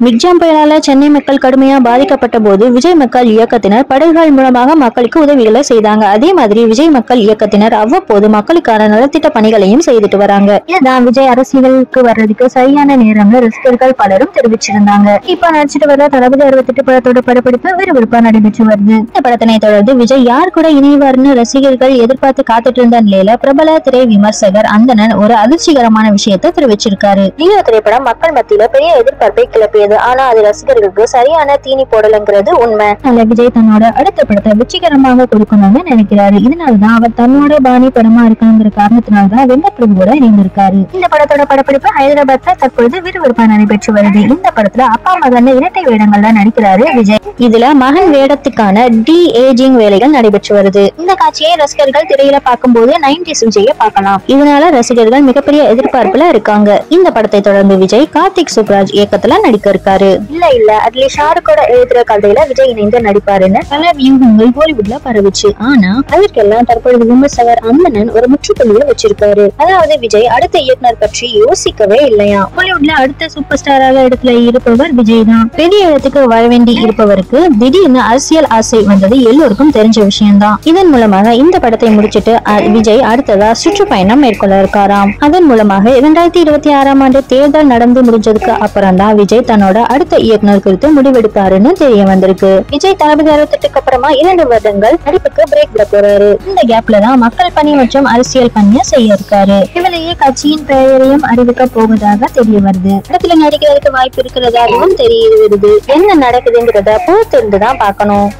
Michaung புயலால Chennai மக்கள் கடுமையா பாதிக்கப்பட்ட போது விஜய் மக்கள் இயக்கத்தினர் படகுகள் மூலமாக மக்களுக்கு உதவிகளை செய்தாங்க. அதே மாதிரி விஜய் மக்கள் இயக்கத்தினர் அவ்வப்போது மக்களுக்கான நலத்திட்ட பணிகளையும் செய்துட்டு வராங்க. இதுதான் விஜய் அரசியலுக்கு வர்றதுக்கு சரியான நேரம்னு ரசிகர்கள் பலரும் தெரிவிச்சிருந்தாங்க. இப்ப நடிச்சிட்டு வர தளபதி 68 படத்தோட படப்பிடிப்பு விறுவிறுப்பா நடைபெற்று வருது. இந்த படத்தினை தொடர்ந்து விஜய் யார் கூட இணைவார்னு ரசிகர்கள் எதிர்பார்த்து காத்துட்டு இருந்த நிலையில பிரபல திரை விமர்சகர் அந்தணன் ஒரு அதிர்ச்சிகரமான விஷயத்தை தெரிவிச்சிருக்காரு. லியோ திரைப்படம் மக்கள் மத்தியில பெரிய எதிர்பார்ப்பை கிளப்பியது. ஆனா அது ரசிகர்களுக்கு சரியான தீனி போடலங்கிறது உண்மை. அந்த விஜய் தன்னோட அடுத்த படத்தை வெற்றிகரமாக கொடுக்கணும்னு நினைக்கிறாரு. இதனாலதான் அவர் தன்னோட பாணி படமா இருக்கணுங்கிற காரணத்தினால்தான் வெங்கட்பிரபுவோட இணைந்திருக்காரு. இந்த படத்தோட படப்பிடிப்பு ஹைதராபாத்ல தற்பொழுது விறுவிறுப்பா நடைபெற்று வருது. இந்த படத்துல அப்பா மகன் இரட்டை வேடங்கள்ல நடிக்கிறாரு விஜய். இதுல மகன் வேடத்துக்கான டி ஏஜிங் வேலைகள் நடைபெற்று வருது. இந்த காட்சியை ரசிகர்கள் திரையில பார்க்கும்போது 90s விஜயை பார்க்கலாம். இதனால ரசிகர்கள் மிகப்பெரிய எதிர்பார்ப்புல இருக்காங்க. இந்த படத்தை தொடர்ந்து விஜய் கார்த்திக் சுப்ராஜ் இயக்கத்துல நடிக்க இருக்காரு. இல்ல அதுல ஷாருக்கோட எழுதுற கதையில விஜய் இணைந்து நடிப்பாருன்னு பல வியூகங்கள் பாலிவுட்ல பரவுச்சு. ஆனா அதற்கெல்லாம் தற்பொழுது விமர்சகர் அந்தணன் ஒரு முற்றுப்புள்ளியை வச்சிருக்காரு. அதாவது விஜய் அடுத்த இயக்குனர் பற்றி யோசிக்கவே இல்லையா. பாலிவுட்ல அடுத்த சூப்பர் ஸ்டாராக இடத்துல இருப்பவர் விஜய் தான். பெரிய இடத்துக்கு வர வேண்டி இருப்பவருக்கு திடீர்னு அரசியல் ஆசை வந்தது எல்லோருக்கும் தெரிஞ்ச விஷயம்தான். இதன் மூலமாக இந்த படத்தை முடிச்சிட்டு விஜய் அடுத்ததா சுற்றுப்பயணம் மேற்கொள்ள இருக்காராம். அதன் மூலமாக 2026ஆம் ஆண்டு தேர்தல் நடந்து முடிஞ்சதுக்கு அப்புறம் தான் விஜய் தன்னோட அடுத்த இயக்குனர் குறித்து முடிவெடுப்பாருன்னு தெரிய வந்திருக்கு. விஜய் தளபதி 68க்கு அப்புறமா 2 வருடங்கள் நடிப்புக்கு பிரேக் விட போறாரு. இந்த கேப்ல தான் மக்கள் பணி மற்றும் அரசியல் பணியை செய்ய இருக்காரு. இவளையே கட்சியின் பெயரையும் அறிவிக்க போவதாக தெரிய வருது. படத்துல நடிக்கிறதுக்கு வாய்ப்பு இருக்கிறதாகவும் தெரிய வருது. என்ன நடக்குதுங்கிறத பொறுத்திருந்து தான் பார்க்கணும்.